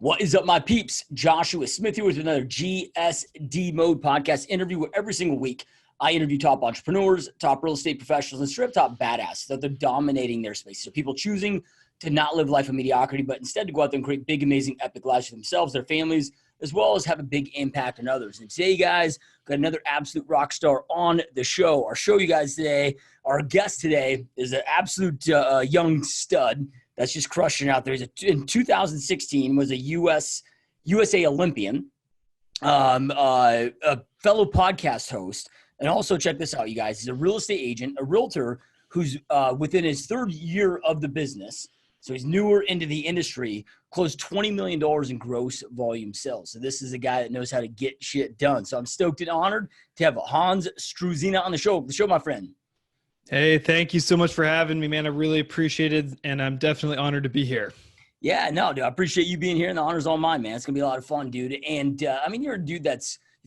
What is up, my peeps? Joshua Smith here with another GSD Mode podcast interview where every single week I interview top entrepreneurs, top real estate professionals, and straight top badasses that they're dominating their space. So people choosing to not live life of mediocrity, but instead to go out there and create big, amazing, epic lives for themselves, their families, as well as have a big impact on others. And today, guys, got another absolute rock star on the show. Our show, you guys, today, our guest today is an absolute young stud that's just crushing out there. In 2016 was a USA Olympian, a fellow podcast host, and also check this out, you guys. He's a real estate agent, a realtor who's within his third year of the business. So he's newer into the industry, closed $20 million in gross volume sales. So this is a guy that knows how to get shit done. So I'm stoked and honored to have HANS Struzyna on the show. My friend. Hey, thank you so much for having me, man. I really appreciate it, and I'm definitely honored to be here. Yeah, no, dude, I appreciate you being here, and the honor's all mine, man. It's going to be a lot of fun, dude. And, I mean, you're a dude you've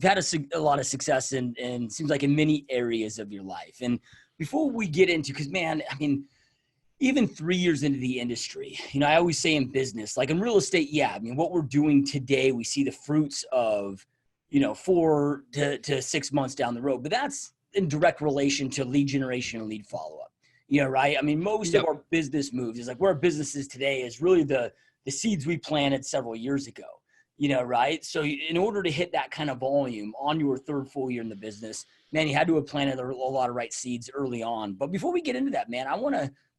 had a lot of success in seems like in many areas of your life. And before we get into, because, man, I mean, even 3 years into the industry, I always say in business, like in real estate, yeah, I mean, what we're doing today, we see the fruits of, 4 to 6 months down the road. But that's in direct relation to lead generation and lead follow-up, right? I mean, most of our business moves is like where our business is today is really the seeds we planted several years ago, right? So in order to hit that kind of volume on your third full year in the business, man, you had to have planted a lot of right seeds early on. But before we get into that, man,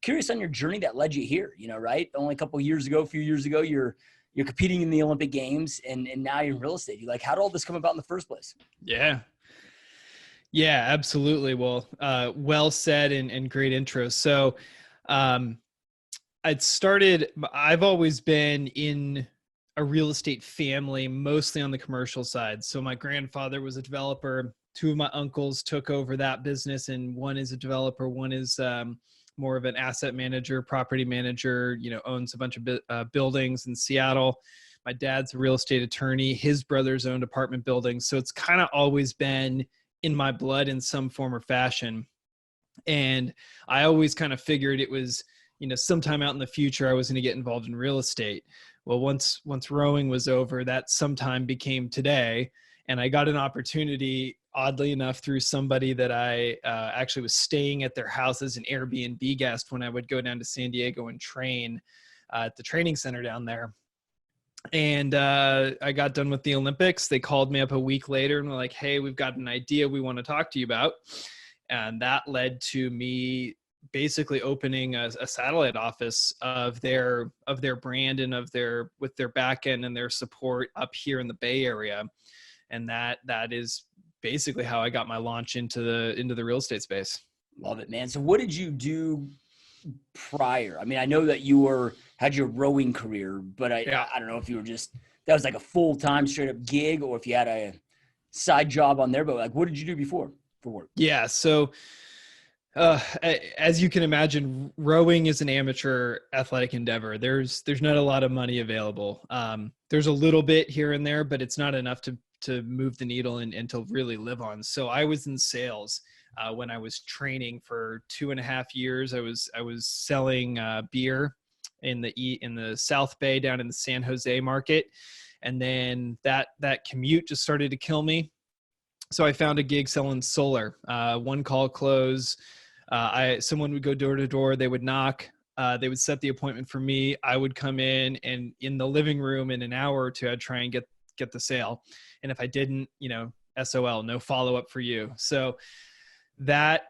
curious on your journey that led you here, right? Only a few years ago, you're competing in the Olympic Games and now you're in real estate. You're like, how did all this come about in the first place? Yeah, absolutely. Well, well said and great intro. So I've always been in a real estate family, mostly on the commercial side. So my grandfather was a developer. Two of my uncles took over that business, and one is a developer. One is more of an asset manager, property manager, owns a bunch of buildings in Seattle. My dad's a real estate attorney. His brothers owned apartment buildings. So it's kind of always been in my blood in some form or fashion. And I always kind of figured it was, sometime out in the future, I was going to get involved in real estate. Well, once rowing was over, that sometime became today. And I got an opportunity, oddly enough, through somebody that I actually was staying at their house as an Airbnb guest when I would go down to San Diego and train at the training center down there. And I got done with the Olympics. They called me up a week later and were like, hey, we've got an idea we want to talk to you about. And that led to me basically opening a satellite office of their brand and with their back end and their support up here in the Bay Area. And that is basically how I got my launch into the real estate space. Love it, man. So what did you do prior? I mean, I know that you had your rowing career, but I don't know if you were that was like a full-time straight up gig or if you had a side job on there, but like, what did you do before for work? Yeah. So, as you can imagine, rowing is an amateur athletic endeavor. There's not a lot of money available. There's a little bit here and there, but it's not enough to move the needle and to really live on. So I was in sales. When I was training for 2.5 years, I was selling beer in the South Bay down in the San Jose market. And then that commute just started to kill me. So I found a gig selling solar, one call close. Someone would go door to door. They would knock, they would set the appointment for me. I would come in, and in the living room in an hour or two, I'd try and get the sale. And if I didn't, SOL, no follow-up for you. So that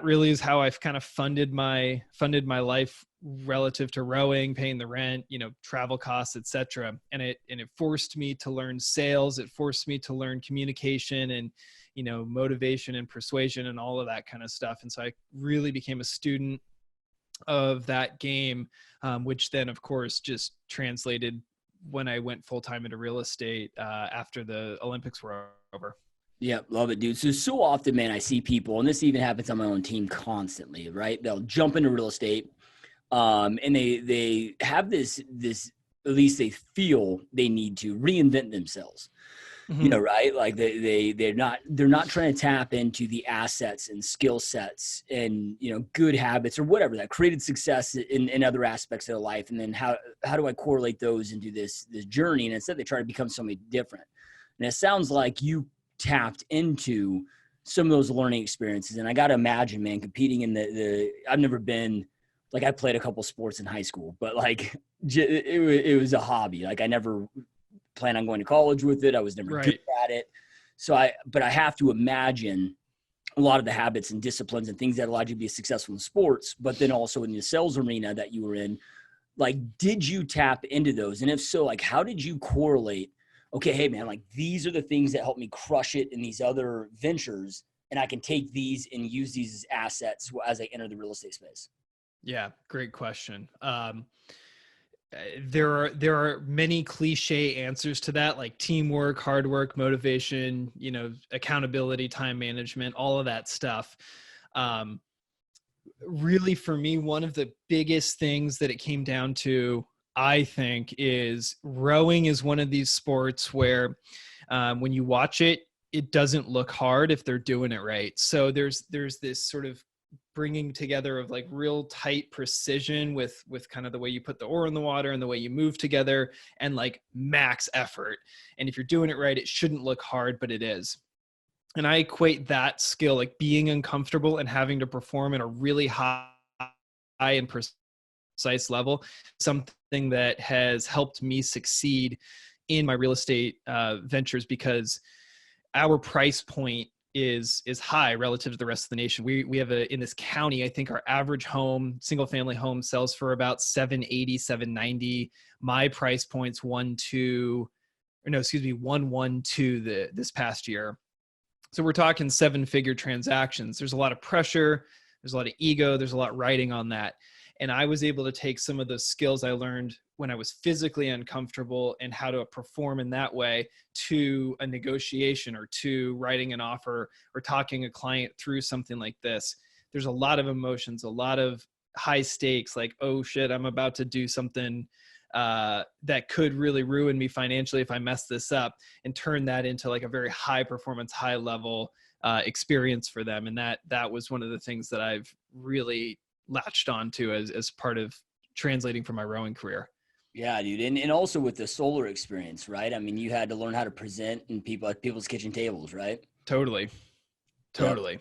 really is how I've kind of funded my life relative to rowing, paying the rent, travel costs, etc. And it forced me to learn sales. It forced me to learn communication and, motivation and persuasion and all of that kind of stuff. And so I really became a student of that game, which then of course just translated when I went full-time into real estate after the Olympics were over. Yeah, love it, dude. So often, man, I see people, and this even happens on my own team constantly, right? They'll jump into real estate, and they have this, at least they feel they need to reinvent themselves. Mhm. Right? Like they're not trying to tap into the assets and skill sets and, good habits or whatever that created success in other aspects of their life. And then how do I correlate those into this journey? And instead they try to become something different. And it sounds like you tapped into some of those learning experiences. And I got to imagine, man, competing in I've never been, like, I played a couple sports in high school, but like it was a hobby. Like I never plan on going to college with it. I was never good Right. at it. But I have to imagine a lot of the habits and disciplines and things that allowed you to be successful in sports, but then also in the sales arena that you were in, like, did you tap into those? And if so, like, how did you correlate? Okay, hey man, like these are the things that help me crush it in these other ventures. And I can take these and use these as assets as I enter the real estate space. Yeah, great question. There are many cliche answers to that, like teamwork, hard work, motivation, accountability, time management, all of that stuff. Um, Really, for me, one of the biggest things that it came down to, I think, is rowing is one of these sports where when you watch it, it doesn't look hard if they're doing it right. So there's this sort of bringing together of like real tight precision with kind of the way you put the oar in the water and the way you move together, and like max effort. And if you're doing it right, it shouldn't look hard, but it is. And I equate that skill, like being uncomfortable and having to perform at a really high and precise level, something that has helped me succeed in my real estate ventures, because our price point is high relative to the rest of the nation. We have in this county, I think our average home, single family home, sells for about 780, 790. My price point's 112 this past year. So we're talking 7-figure transactions. There's a lot of pressure. There's a lot of ego. There's a lot riding on that. And I was able to take some of those skills I learned when I was physically uncomfortable and how to perform in that way to a negotiation or to writing an offer or talking a client through something like this. There's a lot of emotions, a lot of high stakes, like, oh shit, I'm about to do something that could really ruin me financially if I mess this up, and turn that into like a very high performance, high level experience for them. And that was one of the things that I've really latched onto as part of translating from my rowing career. Yeah, dude. And also with the solar experience, right? I mean, you had to learn how to present in at people's kitchen tables, right? Totally. Yep.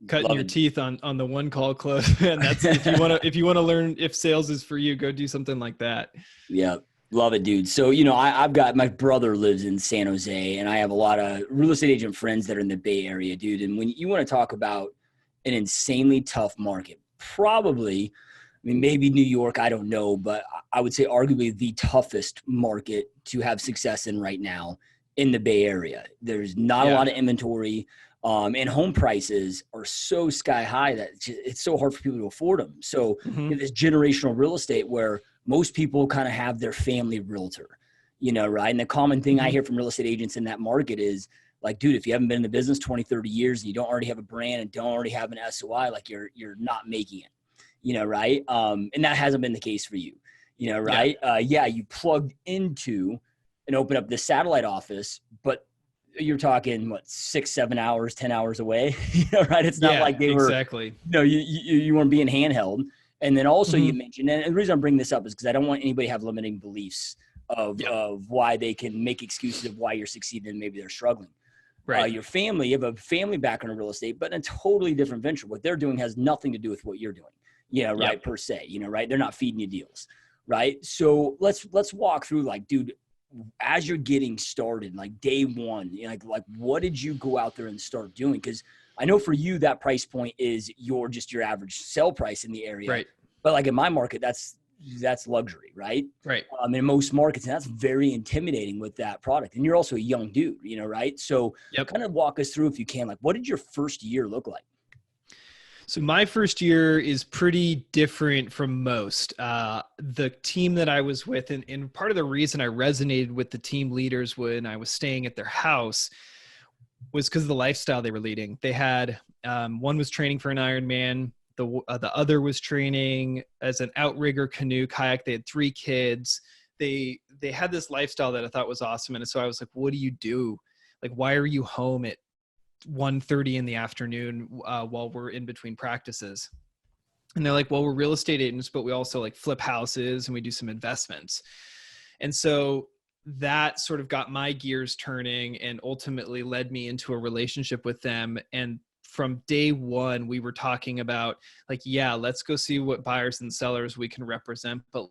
Cutting Love your it. teeth on the one call close. And that's, if you want to learn if sales is for you, go do something like that. Yeah. Love it, dude. So, I've got, my brother lives in San Jose, and I have a lot of real estate agent friends that are in the Bay Area, dude. And when you want to talk about an insanely tough market, probably, I mean, maybe New York, I don't know, but I would say arguably the toughest market to have success in right now in the Bay Area. There's not a Yeah. lot of inventory, and home prices are so sky high that it's so hard for people to afford them. So Mm-hmm. you have this generational real estate where most people kind of have their family realtor, right? And the common thing I Mm-hmm. hear from real estate agents in that market is like, dude, if you haven't been in the business 20, 30 years and you don't already have a brand and don't already have an SOI, like you're not making it, right? And that hasn't been the case for you, Yeah. right? Yeah, you plugged into and opened up the satellite office, but you're talking what, 6, 7 hours, 10 hours away, right? It's not Yeah, like they were, exactly. you weren't being handheld. And then also you Mm-hmm. mentioned, and the reason I'm bringing this up is because I don't want anybody to have limiting beliefs Yep. of why they can make excuses of why you're succeeding and maybe they're struggling. Right. Your family, you have a family background in real estate, but in a totally different venture. What they're doing has nothing to do with what you're doing. Yeah, right. Yep. Per se, right. They're not feeding you deals, right? So let's walk through, like, dude, as you're getting started, like day one, like what did you go out there and start doing? Because I know for you that price point is your average sell price in the area, Right. but like in my market, that's luxury, right? Right. In most markets, and that's very intimidating with that product. And you're also a young dude, right? So Yep. kind of walk us through, if you can, like, what did your first year look like? So my first year is pretty different from most. The team that I was with, and part of the reason I resonated with the team leaders when I was staying at their house was because of the lifestyle they were leading. They had, one was training for an Ironman. The other was training as an outrigger, canoe, kayak. They had 3 kids. They had this lifestyle that I thought was awesome. And so I was like, what do you do? Like, why are you home at 1:30 in the afternoon while we're in between practices? And they're like, well, we're real estate agents, but we also like flip houses and we do some investments. And so that sort of got my gears turning and ultimately led me into a relationship with them. And from day one, we were talking about like, yeah, let's go see what buyers and sellers we can represent, but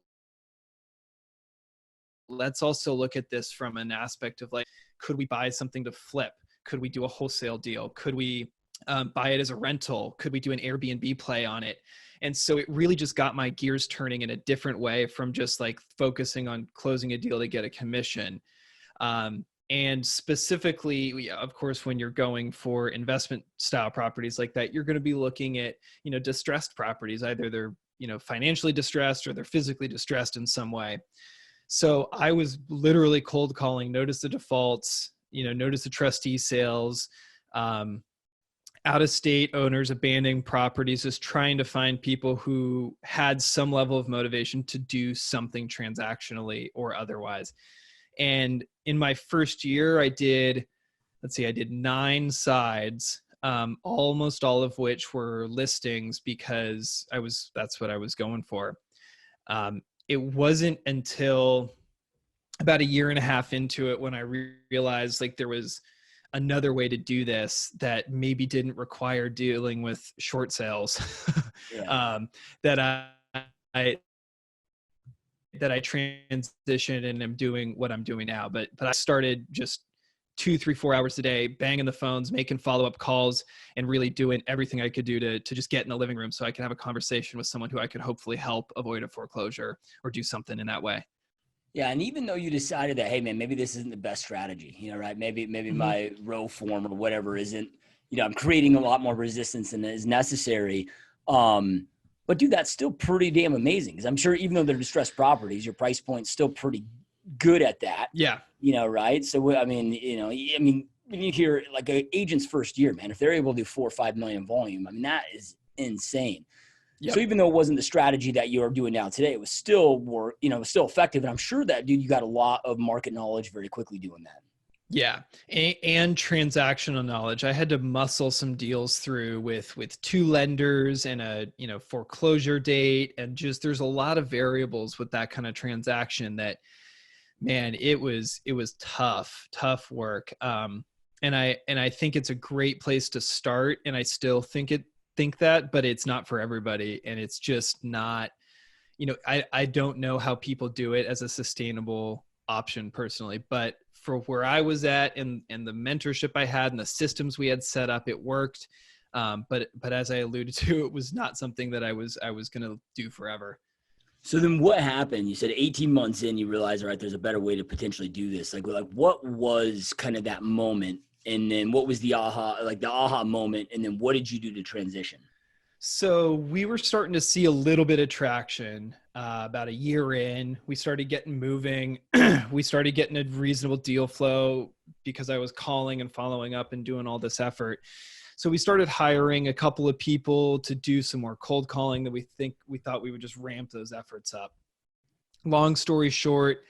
let's also look at this from an aspect of like, could we buy something to flip? Could we do a wholesale deal? Could we buy it as a rental? Could we do an Airbnb play on it? And so it really just got my gears turning in a different way from just like focusing on closing a deal to get a commission. And specifically, of course, when you're going for investment style properties like that, you're going to be looking at, distressed properties. Either they're, financially distressed or they're physically distressed in some way. So I was literally cold calling, notice the defaults, notice the trustee sales, out-of-state owners abandoning properties, just trying to find people who had some level of motivation to do something transactionally or otherwise. And in my first year, I did 9 sides, almost all of which were listings because that's what I was going for. It wasn't until about a year and a half into it when I realized like there was another way to do this that maybe didn't require dealing with short sales. Yeah. That I transitioned and am doing what I'm doing now. But I started just 2, 3, 4 hours a day, banging the phones, making follow-up calls, and really doing everything I could do to just get in the living room so I can have a conversation with someone who I could hopefully help avoid a foreclosure or do something in that way. Yeah, and even though you decided that, hey man, maybe this isn't the best strategy, right? Maybe Mm-hmm. my row form or whatever isn't, I'm creating a lot more resistance than is necessary. But dude, that's still pretty damn amazing. Because I'm sure even though they're distressed properties, your price point's still pretty good at that. Yeah. Right? So I mean, when you hear like an agent's first year, man, if they're able to do 4 or 5 million volume, I mean, that is insane. Yep. So even though it wasn't the strategy that you're doing now today, it was still still effective. And I'm sure that, dude, you got a lot of market knowledge very quickly doing that. Yeah. And transactional knowledge. I had to muscle some deals through with 2 lenders and a, foreclosure date. And just, there's a lot of variables with that kind of transaction that, man, it was tough work. And I think it's a great place to start. And I still think that, but it's not for everybody. And it's just not, I don't know how people do it as a sustainable option personally, but for where I was at and the mentorship I had and the systems we had set up, it worked. But as I alluded to, it was not something that I was going to do forever. So then what happened? You said 18 months in, you realized, all right, there's a better way to potentially do this. Like what was kind of that moment? And then what was the aha moment? And then what did you do to transition? So we were starting to see a little bit of traction about a year in. We started getting moving. We started getting a reasonable deal flow because I was calling and following up and doing all this effort. So we started hiring a couple of people to do some more cold calling that we thought we would just ramp those efforts up. Long story short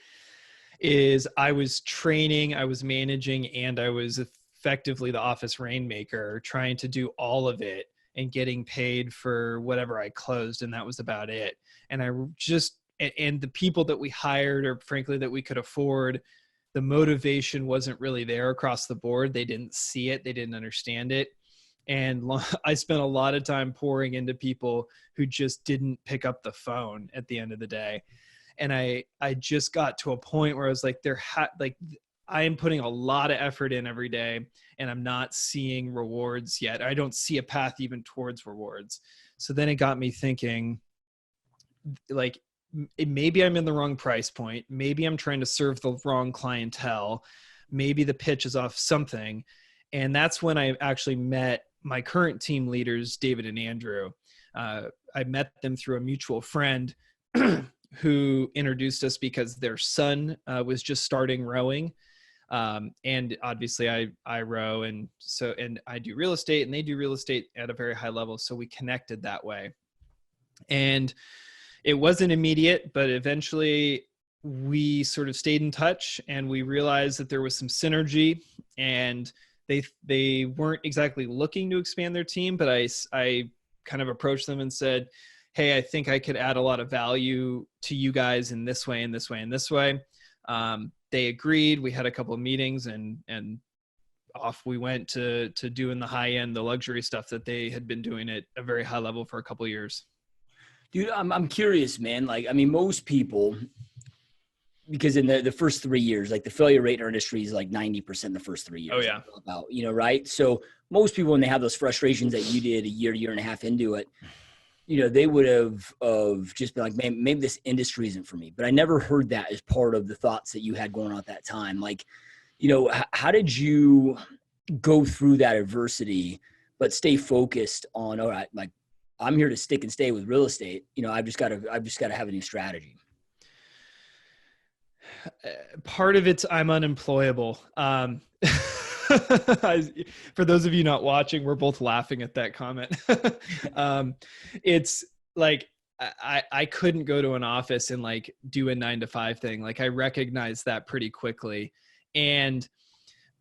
is I was training, I was managing, and I was effectively the office rainmaker, trying to do all of it and getting paid for whatever I closed. And that was about it. And and the people that we hired, or frankly, that we could afford, the motivation wasn't really there across the board. They didn't see it. They didn't understand it. And I spent a lot of time pouring into people who just didn't pick up the phone at the end of the day. And I just got to a point where I was like, I am putting a lot of effort in every day and I'm not seeing rewards yet. I don't see a path even towards rewards. So then it got me thinking, like, maybe I'm in the wrong price point. Maybe I'm trying to serve the wrong clientele. Maybe the pitch is off something. And that's when I actually met my current team leaders, David and Andrew. I met them through a mutual friend who introduced us because their son was just starting rowing. And obviously I row, and I do real estate, and they do real estate at a very high level. So we connected that way. And it wasn't immediate, but eventually we sort of stayed in touch, and we realized that there was some synergy, and they weren't exactly looking to expand their team, but I kind of approached them and said, hey, I think I could add a lot of value to you guys in this way, and this way, and this way. They agreed. We had a couple of meetings, and off we went to doing the high end, the luxury stuff that they had been doing at a very high level for a couple of years. Dude, I'm curious, man. Like, I mean, most people, because in the first 3 years, like the failure rate in our industry is like 90% in the first 3 years. Oh yeah. About, right? So most people, when they have those frustrations that you did a year and a half into it, they would have just been like, man, maybe this industry isn't for me. But I never heard that as part of the thoughts that you had going on at that time. Like, how did you go through that adversity, but stay focused on, all right, like I'm here to stick and stay with real estate. I've just got to have a new strategy. Part of it's I'm unemployable. For those of you not watching, we're both laughing at that comment. It's like, I couldn't go to an office and like do a 9-to-5 thing. Like I recognized that pretty quickly. And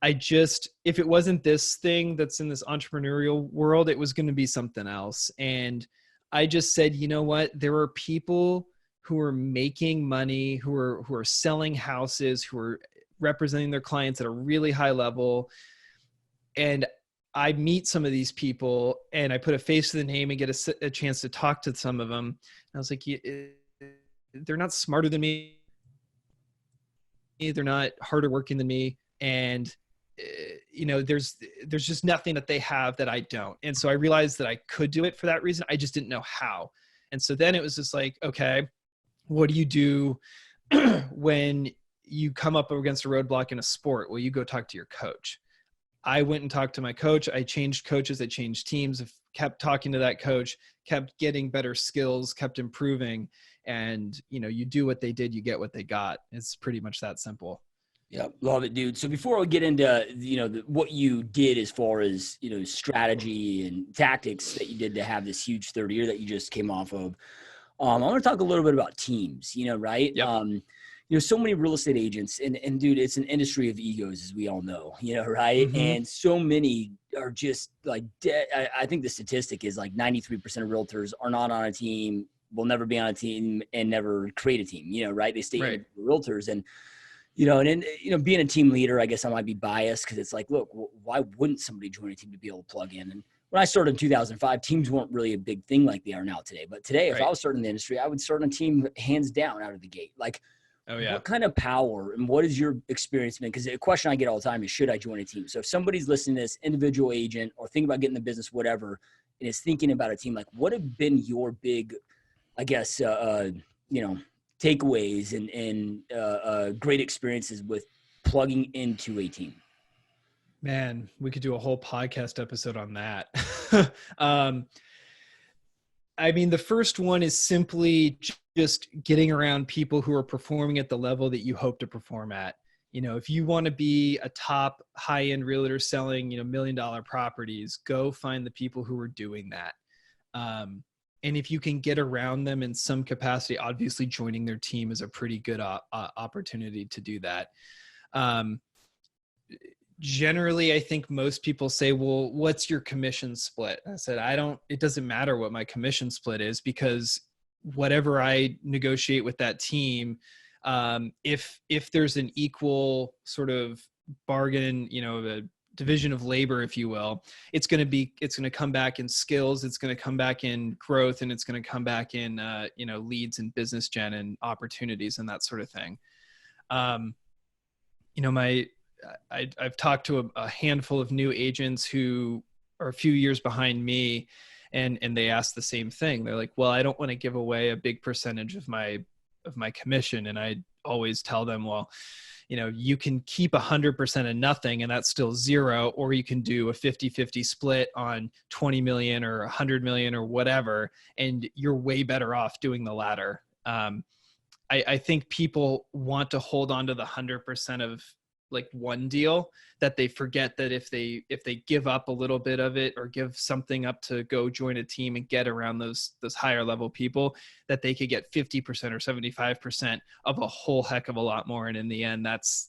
if it wasn't this thing that's in this entrepreneurial world, it was going to be something else. And I just said, you know what? There are people who are making money, who are selling houses, who are representing their clients at a really high level. And I meet some of these people and I put a face to the name and get a chance to talk to some of them. And I was like, they're not smarter than me. They're not harder working than me. And, there's just nothing that they have that I don't. And so I realized that I could do it for that reason. I just didn't know how. And so then it was just like, okay, what do you do when you come up against a roadblock in a sport? Well, you go talk to your coach. I went and talked to my coach. I changed coaches. I changed teams. Kept talking to that coach, kept getting better skills, kept improving. And, you do what they did, you get what they got. It's pretty much that simple. Yeah, love it, dude. So before we get into, what you did as far as, strategy and tactics that you did to have this huge third year that you just came off of, I want to talk a little bit about teams, right? Yep. So many real estate agents and dude, it's an industry of egos, as we all know, right? Mm-hmm. And so many are just like dead. I think the statistic is like 93% of realtors are not on a team, will never be on a team, and never create a team, right? They stay Right. realtors. And, being a team leader, I guess I might be biased because it's like, look, why wouldn't somebody join a team to be able to plug in? And when I started in 2005, teams weren't really a big thing like they are now today. But today, if I was starting in the industry, I would start on a team hands down out of the gate. Like, oh yeah, what kind of power and what is your experience been? Because a question I get all the time is, should I join a team? So if somebody's listening to this, individual agent or thinking about getting the business, whatever, and is thinking about a team, like what have been your big, I guess, takeaways and great experiences with plugging into a team? Man, we could do a whole podcast episode on that. I mean, the first one is simply just getting around people who are performing at the level that you hope to perform at. If you want to be a top high-end realtor selling, $1 million properties, go find the people who are doing that. And if you can get around them in some capacity, obviously joining their team is a pretty good opportunity to do that. Generally, I think most people say, well, what's your commission split? I said, it doesn't matter what my commission split is, because whatever I negotiate with that team, if there's an equal sort of bargain, a division of labor, if you will, it's going to come back in skills. It's going to come back in growth, and it's going to come back in, leads and business gen and opportunities and that sort of thing. I've talked to a handful of new agents who are a few years behind me, and they ask the same thing. They're like, well, I don't want to give away a big percentage of my commission. And I always tell them, well, you can keep 100% of nothing and that's still zero, or you can do a 50-50 split on 20 million or 100 million or whatever. And you're way better off doing the latter. I think people want to hold on to the 100% of like one deal, that they forget that if they give up a little bit of it or give something up to go join a team and get around those higher level people, that they could get 50% or 75% of a whole heck of a lot more. And in the end, that's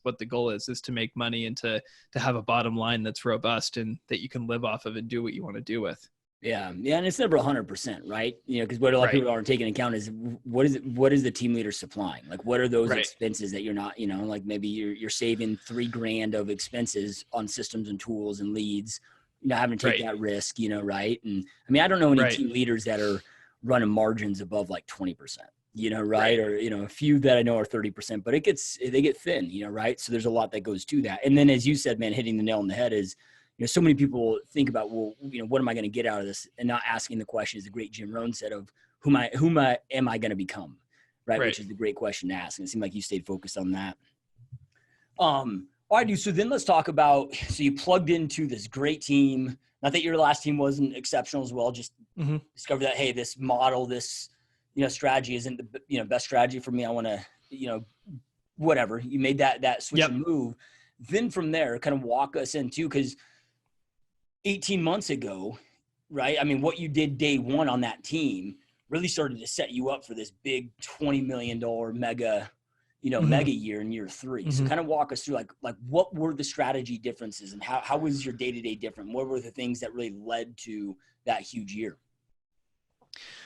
what the goal is to make money and to have a bottom line that's robust and that you can live off of and do what you want to do with. Yeah. And it's never 100%, right? Because what a lot of people aren't taking account is what is the team leader supplying? Like, what are those expenses that you're not, like maybe you're saving $3,000 of expenses on systems and tools and leads, having to take that risk, right? And I mean, I don't know any team leaders that are running margins above like 20%, right? Or, a few that I know are 30%, but they get thin, right? So there's a lot that goes to that. And then, as you said, man, hitting the nail on the head is, so many people think about, well, what am I going to get out of this? And not asking the question, as the great Jim Rohn said, of who am I going to become? Right. Which is the great question to ask. And it seemed like you stayed focused on that. All right, dude. So then let's talk about, so you plugged into this great team. Not that your last team wasn't exceptional as well. Just discover that, hey, this model, this, strategy isn't the, best strategy for me. I want to, whatever. You made that switch and move. Then from there, kind of walk us into, because 18 months ago, right? I mean, what you did day one on that team really started to set you up for this big $20 million mega, mega year in year three. So kind of walk us through like what were the strategy differences and how was your day-to-day different? What were the things that really led to that huge year?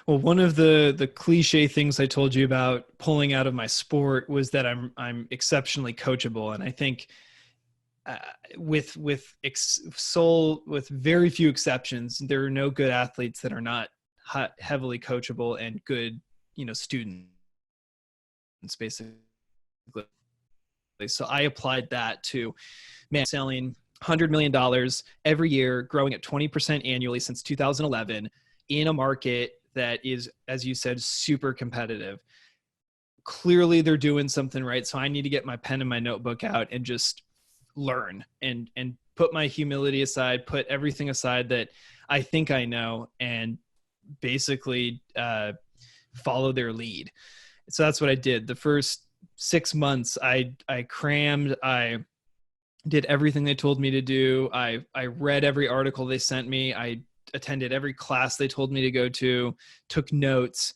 Well, one of the cliche things I told you about pulling out of my sport was that I'm exceptionally coachable. And I think with very few exceptions, there are no good athletes that are not heavily coachable and good, students, basically. So I applied that to selling $100 million every year, growing at 20% annually since 2011 in a market that is, as you said, super competitive. Clearly they're doing something right. So I need to get my pen and my notebook out and just learn and put my humility aside, put everything aside that I think I know, and basically follow their lead. So that's what I did. The first 6 months, I crammed, I did everything they told me to do. I read every article they sent me. I attended every class they told me to go to, took notes,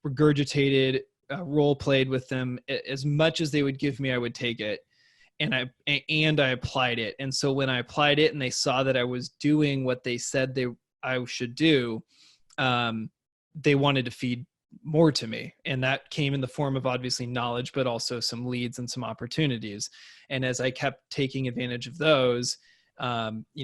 regurgitated, role played with them. As much as they would give me, I would take it. And I applied it. And so when I applied it and they saw that I was doing what they said I should do, they wanted to feed more to me. And that came in the form of obviously knowledge, but also some leads and some opportunities. And as I kept taking advantage of those,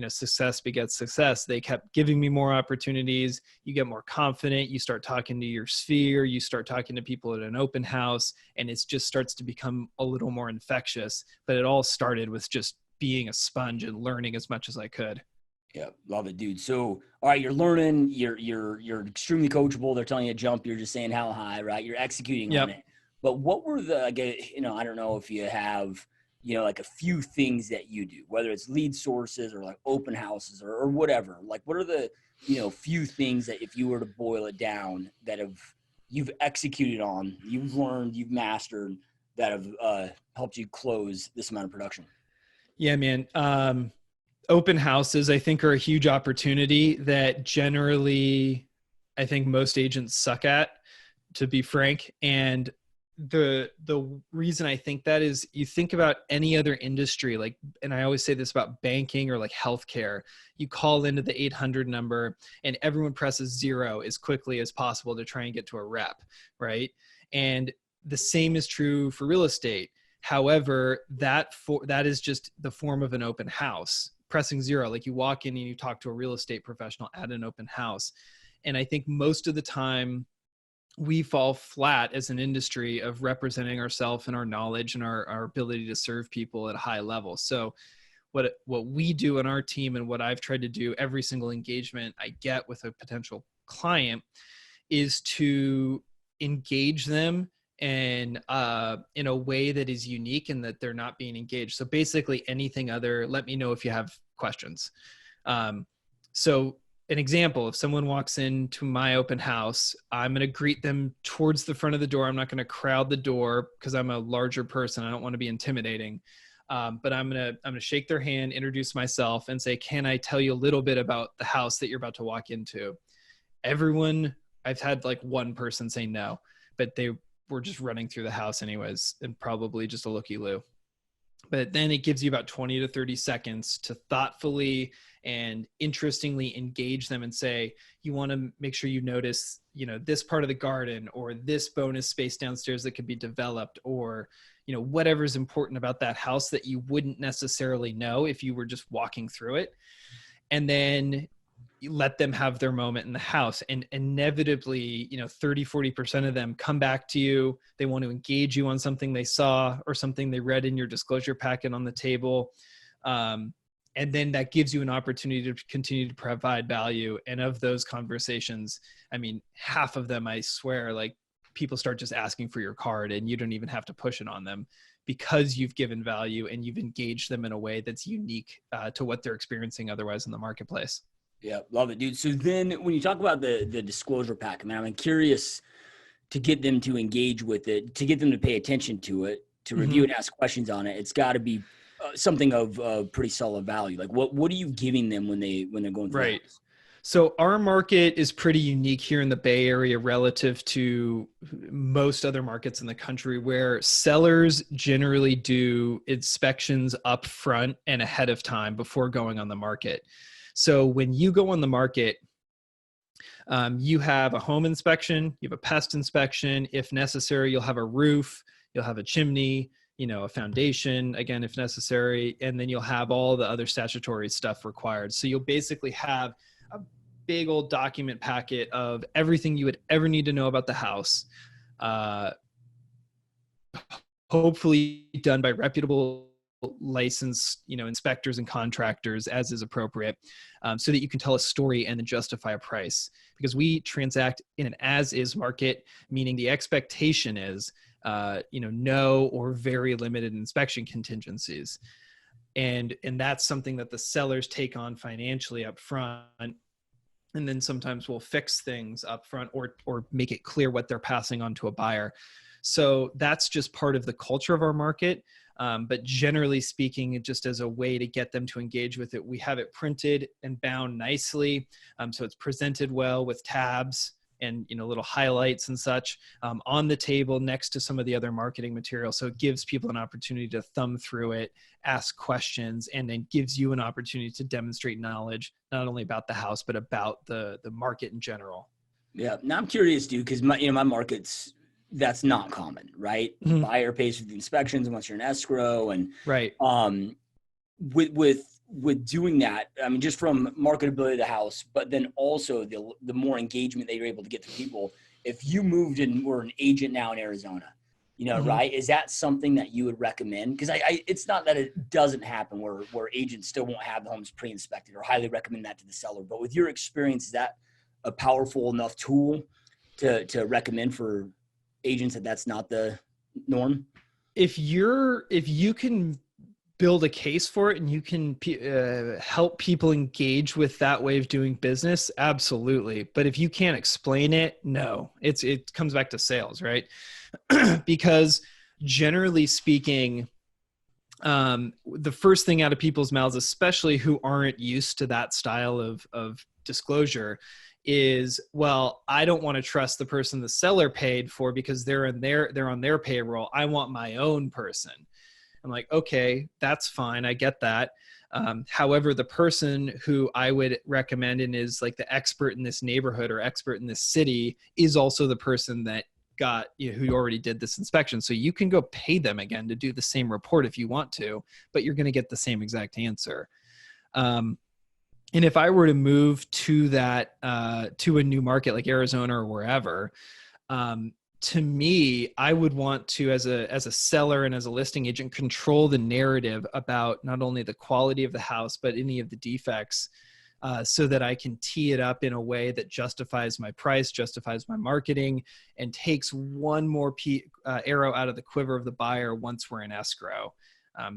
success begets success. They kept giving me more opportunities. You get more confident. You start talking to your sphere. You start talking to people at an open house, and it just starts to become a little more infectious. But it all started with just being a sponge and learning as much as I could. Yeah, love it, dude. So, all right, you're learning. You're extremely coachable. They're telling you to jump. You're just saying how high, right? You're executing on it. But what were I don't know if you have, like a few things that you do, whether it's lead sources or like open houses or whatever. Like, what are the, few things that if you were to boil it down that you've executed on, you've learned, you've mastered, that have helped you close this amount of production? Yeah, man. Open houses, I think, are a huge opportunity that generally I think most agents suck at, to be frank. And the reason I think that is, you think about any other industry, like, and I always say this about banking or like healthcare, you call into the 800 number and everyone presses 0 as quickly as possible to try and get to a rep, right? And the same is true for real estate. However, that is just the form of an open house. Pressing 0, like you walk in and you talk to a real estate professional at an open house. And I think most of the time we fall flat as an industry of representing ourselves and our knowledge and our ability to serve people at a high level. So what we do on our team, and what I've tried to do every single engagement I get with a potential client, is to engage them and in a way that is unique and that they're not being engaged. So basically anything other, let me know if you have questions. So an example, if someone walks into my open house, I'm going to greet them towards the front of the door. I'm not going to crowd the door because I'm a larger person. I don't want to be intimidating. But I'm gonna shake their hand, introduce myself, and say, "Can I tell you a little bit about the house that you're about to walk into?" Everyone, I've had like one person say no, but they were just running through the house anyways, and probably just a looky-loo. But then it gives you about 20 to 30 seconds to thoughtfully and interestingly engage them and say, you want to make sure you notice, this part of the garden or this bonus space downstairs that could be developed, or, whatever's important about that house that you wouldn't necessarily know if you were just walking through it. And then you let them have their moment in the house, and inevitably, 30-40% of them come back to you. They want to engage you on something they saw or something they read in your disclosure packet on the table. And then that gives you an opportunity to continue to provide value. And of those conversations, half of them, I swear, like, people start just asking for your card and you don't even have to push it on them, because you've given value and you've engaged them in a way that's unique to what they're experiencing otherwise in the marketplace. Yeah, love it, dude. So then when you talk about the disclosure pack, I'm curious to get them to engage with it, to get them to pay attention to it, to review and ask questions on it. It's got to be something of pretty solid value. Like what are you giving them when they're going through right? that? So our market is pretty unique here in the Bay Area relative to most other markets in the country, where sellers generally do inspections up front and ahead of time before going on the market. So when you go on the market, you have a home inspection, you have a pest inspection. If necessary, you'll have a roof, you'll have a chimney, a foundation, again, if necessary, and then you'll have all the other statutory stuff required. So you'll basically have a big old document packet of everything you would ever need to know about the house, hopefully done by reputable licensed, inspectors and contractors as is appropriate, so that you can tell a story and then justify a price. Because we transact in an as-is market, meaning the expectation is, no or very limited inspection contingencies. And that's something that the sellers take on financially up front. And then sometimes we'll fix things up front or make it clear what they're passing on to a buyer. So that's just part of the culture of our market. But generally speaking, just as a way to get them to engage with it, we have it printed and bound nicely. So it's presented well with tabs and, little highlights and such on the table next to some of the other marketing material. So it gives people an opportunity to thumb through it, ask questions, and then gives you an opportunity to demonstrate knowledge, not only about the house, but about the market in general. Yeah. Now I'm curious, dude, because my market's, that's not common, right? Mm-hmm. Buyer pays for the inspections and once you're in escrow, and right. With doing that, just from marketability of the house, but then also the more engagement that you're able to get to people. If you moved and were an agent now in Arizona, right? Is that something that you would recommend? Because it's not that it doesn't happen where agents still won't have the homes pre-inspected, or highly recommend that to the seller. But with your experience, is that a powerful enough tool to recommend for agents that's not the norm? If you can build a case for it and you can help people engage with that way of doing business, absolutely. But if you can't explain it, no, it comes back to sales, right? Because generally speaking, the first thing out of people's mouths, especially who aren't used to that style of disclosure, is, well, I don't want to trust the person the seller paid for because they're on their payroll. I want my own person. I'm like, okay, that's fine. I get that. However, the person who I would recommend and is like the expert in this neighborhood or expert in this city is also the person that who already did this inspection. So you can go pay them again to do the same report if you want to, but you're going to get the same exact answer. And if I were to move to that, to a new market like Arizona or wherever, to me, I would want to, as a seller and as a listing agent, control the narrative about not only the quality of the house, but any of the defects, so that I can tee it up in a way that justifies my price, justifies my marketing, and takes one more arrow out of the quiver of the buyer once we're in escrow.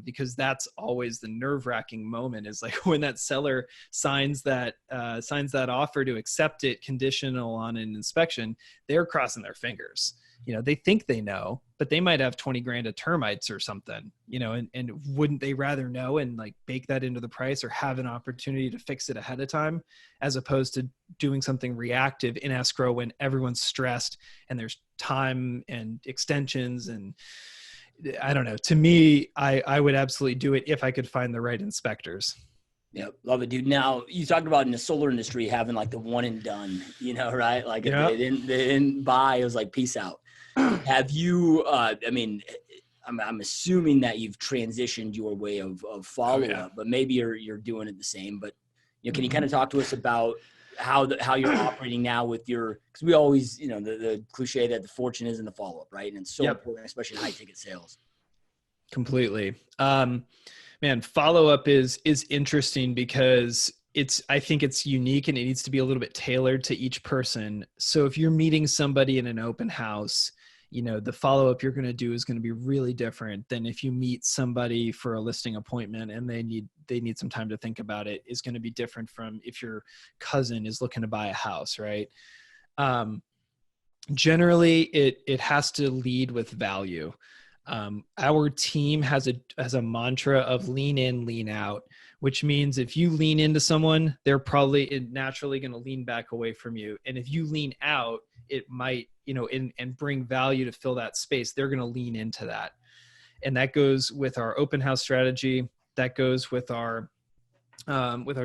Because that's always the nerve-wracking moment, is like when that seller signs that offer to accept it conditional on an inspection, they're crossing their fingers. they think they know, but they might have 20 grand of termites or something, and wouldn't they rather know and like bake that into the price or have an opportunity to fix it ahead of time, as opposed to doing something reactive in escrow when everyone's stressed and there's time and extensions. And I don't know, to me, I would absolutely do it if I could find the right inspectors. Yeah, love it, dude. Now you talked about in the solar industry having like the one and done, right? Like if they didn't buy, it was like peace out. Have you? I mean, I'm assuming that you've transitioned your way of follow up, but maybe you're doing it the same. But can you kind of talk to us about how you're operating now with your? Because we always, the cliche that the fortune is in the follow up, right? And it's so important, especially in high ticket sales. Completely. Man, follow-up is interesting because I think it's unique and it needs to be a little bit tailored to each person. So if you're meeting somebody in an open house, the follow-up you're going to do is going to be really different than if you meet somebody for a listing appointment and they need some time to think about it. Is going to be different from if your cousin is looking to buy a house, right? Generally it has to lead with value. Our team has a mantra of lean in, lean out, which means if you lean into someone, they're probably naturally going to lean back away from you. And if you lean out, it might, and bring value to fill that space. They're going to lean into that. And that goes with our open house strategy. That goes with our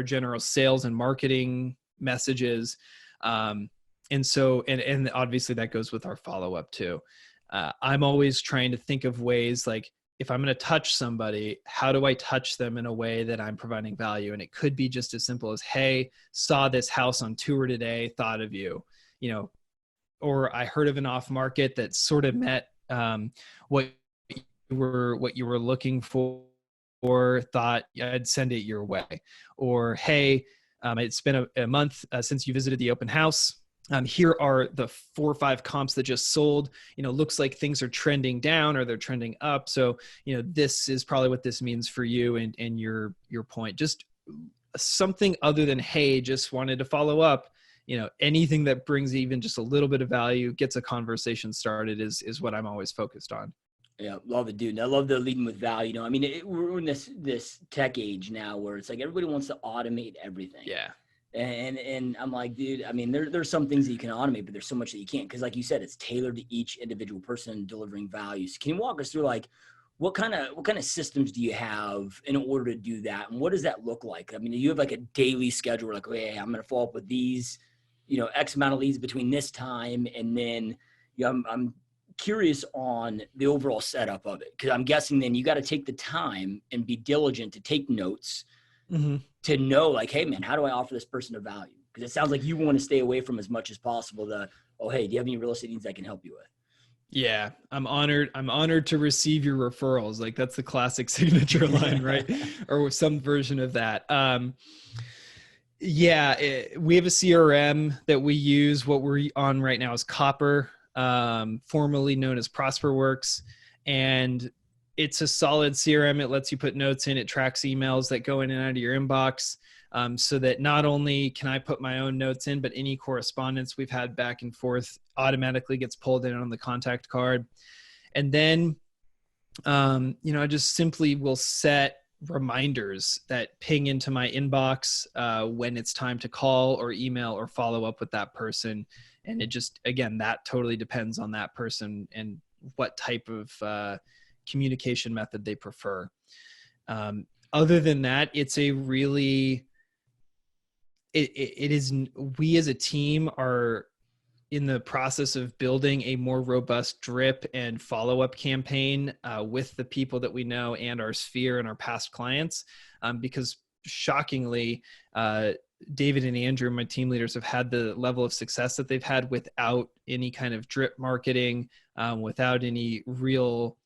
general sales and marketing messages. And obviously that goes with our follow-up too. I'm always trying to think of ways like, if I'm going to touch somebody, how do I touch them in a way that I'm providing value? And it could be just as simple as, hey, saw this house on tour today, thought of you, or I heard of an off market that sort of met what you were looking for, or thought I'd send it your way. Or, hey, it's been a month since you visited the open house. Here are the 4 or 5 comps that just sold. Looks like things are trending down or they're trending up. So, this is probably what this means for you and your point. Just something other than, hey, just wanted to follow up. Anything that brings even just a little bit of value, gets a conversation started is what I'm always focused on. Yeah, love it, dude. And I love the leading with value. I mean, we're in this tech age now where it's like everybody wants to automate everything. Yeah. And I'm like, dude, I mean, there's some things that you can automate, but there's so much that you can't. Because like you said, it's tailored to each individual person delivering value. So can you walk us through like what kind of systems do you have in order to do that? And what does that look like? I mean, do you have like a daily schedule, like, okay, I'm going to follow up with these, X amount of leads between this time. And then, I'm curious on the overall setup of it. Cause I'm guessing then you got to take the time and be diligent to take notes. Mm-hmm. To know like, hey man, how do I offer this person a value? Because it sounds like you want to stay away from as much as possible hey, do you have any real estate needs I can help you with? Yeah, I'm honored to receive your referrals. Like that's the classic signature line, right? Or some version of that. We have a CRM that we use. What we're on right now is Copper, formerly known as ProsperWorks. And it's a solid CRM. It lets you put notes in. It tracks emails that go in and out of your inbox, so that not only can I put my own notes in, but any correspondence we've had back and forth automatically gets pulled in on the contact card. And then, I just simply will set reminders that ping into my inbox when it's time to call or email or follow up with that person. And it just, again, that totally depends on that person and what type of communication method they prefer. Other than that, it's a really, it is, we as a team are in the process of building a more robust drip and follow-up campaign with the people that we know and our sphere and our past clients. Because shockingly, David and Andrew, my team leaders, have had the level of success that they've had without any kind of drip marketing, without any real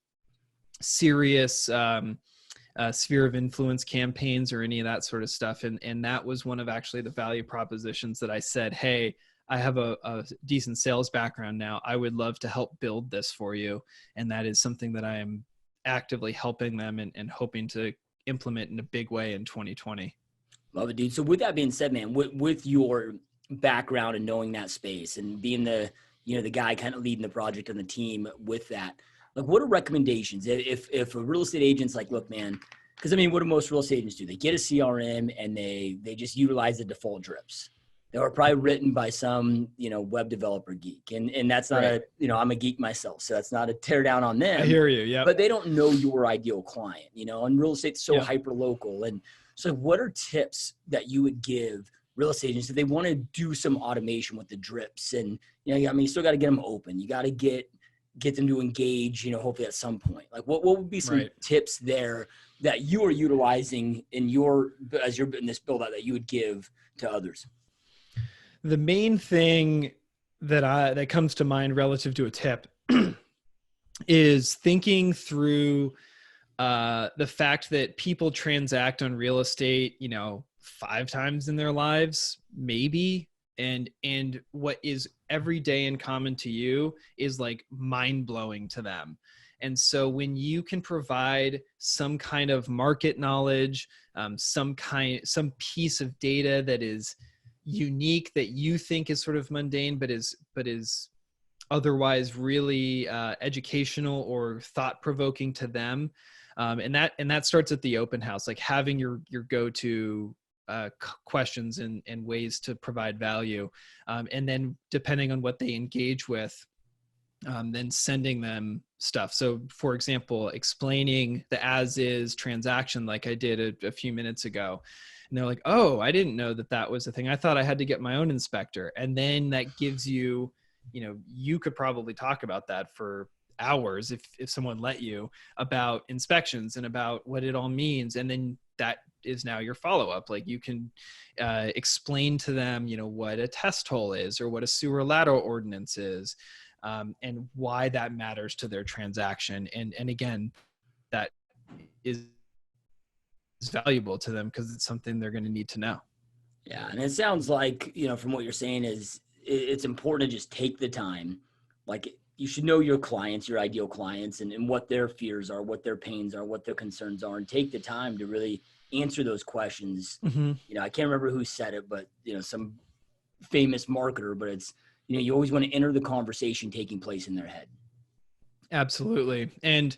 serious sphere of influence campaigns or any of that sort of stuff. And that was one of actually the value propositions that I said, hey, I have a decent sales background now. I would love to help build this for you. And that is something that I am actively helping them and hoping to implement in a big way in 2020. Love it, dude. So with that being said, man, with your background and knowing that space and being the the guy kind of leading the project and the team with that. Like, what are recommendations if a real estate agent's like, look, man, because I mean, what do most real estate agents do? They get a CRM and they just utilize the default drips. They were probably written by some, web developer geek. And that's not Right. I'm a geek myself. So that's not a tear down on them. I hear you. Yeah. But they don't know your ideal client, and real estate's so Yep. hyper local. And so what are tips that you would give real estate agents if they want to do some automation with the drips? And, you still got to get them open. You got to get them to engage, hopefully at some point. Like what would be some tips there that you are utilizing as you're in this build out that you would give to others? The main thing that comes to mind relative to a tip is thinking through the fact that people transact on real estate, 5 times in their lives, maybe. And what is every day in common to you is like mind blowing to them. And so when you can provide some kind of market knowledge, some piece of data that is unique, that you think is sort of mundane, but is otherwise really educational or thought provoking to them. And that starts at the open house, like having your go-to questions and ways to provide value. And then depending on what they engage with, then sending them stuff. So for example, explaining the as is transaction, like I did a few minutes ago. And they're like, oh, I didn't know that was a thing. I thought I had to get my own inspector. And then that gives you, you could probably talk about that for hours if someone let you, about inspections and about what it all means. And then that is now your follow-up. Like you can explain to them, what a test hole is or what a sewer lateral ordinance is, and why that matters to their transaction. And again, that is valuable to them because it's something they're going to need to know. Yeah. And it sounds like, from what you're saying is it's important to just take the time. Like you should know your clients, your ideal clients, and what their fears are, what their pains are, what their concerns are, and take the time to really answer those questions. Mm-hmm. I can't remember who said it, but some famous marketer, but it's, you always want to enter the conversation taking place in their head. Absolutely. And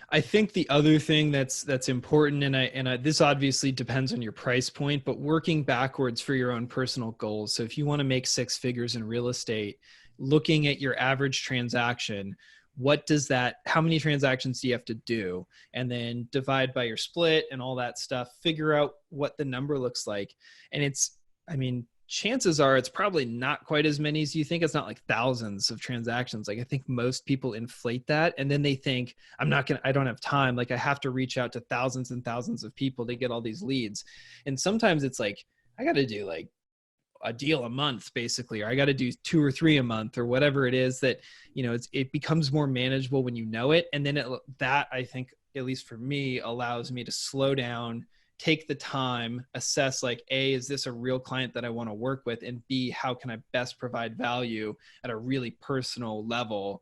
I think the other thing that's important, and this obviously depends on your price point, but working backwards for your own personal goals. So if you want to make 6 figures in real estate, looking at your average transaction, how many transactions do you have to do? And then divide by your split and all that stuff, figure out what the number looks like. And chances are it's probably not quite as many as you think. It's not like thousands of transactions. Like I think most people inflate that. And then they think, I don't have time. Like I have to reach out to thousands and thousands of people to get all these leads. And sometimes it's like, I got to do like a deal a month basically, or I got to do 2 or 3 a month or whatever it is that, it becomes more manageable when you know it. And then that I think, at least for me, allows me to slow down, take the time, assess like, A, is this a real client that I want to work with? And B, how can I best provide value at a really personal level?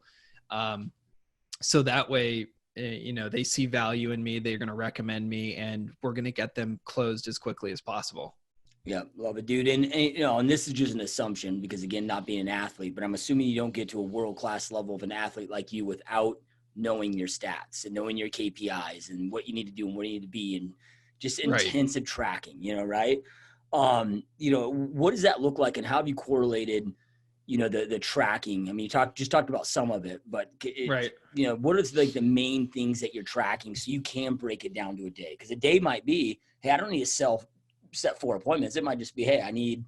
So that way, they see value in me, they're going to recommend me, and we're going to get them closed as quickly as possible. Yeah, love it, dude. And this is just an assumption because, again, not being an athlete, but I'm assuming you don't get to a world-class level of an athlete like you without knowing your stats and knowing your KPIs and what you need to do and what you need to be, and just intensive tracking, right? What does that look like, and how have you correlated, the tracking? I mean, you just talked about some of it, but what are like the main things that you're tracking so you can break it down to a day? Because a day might be, hey, I don't need to set 4 appointments. It might just be, hey, I need,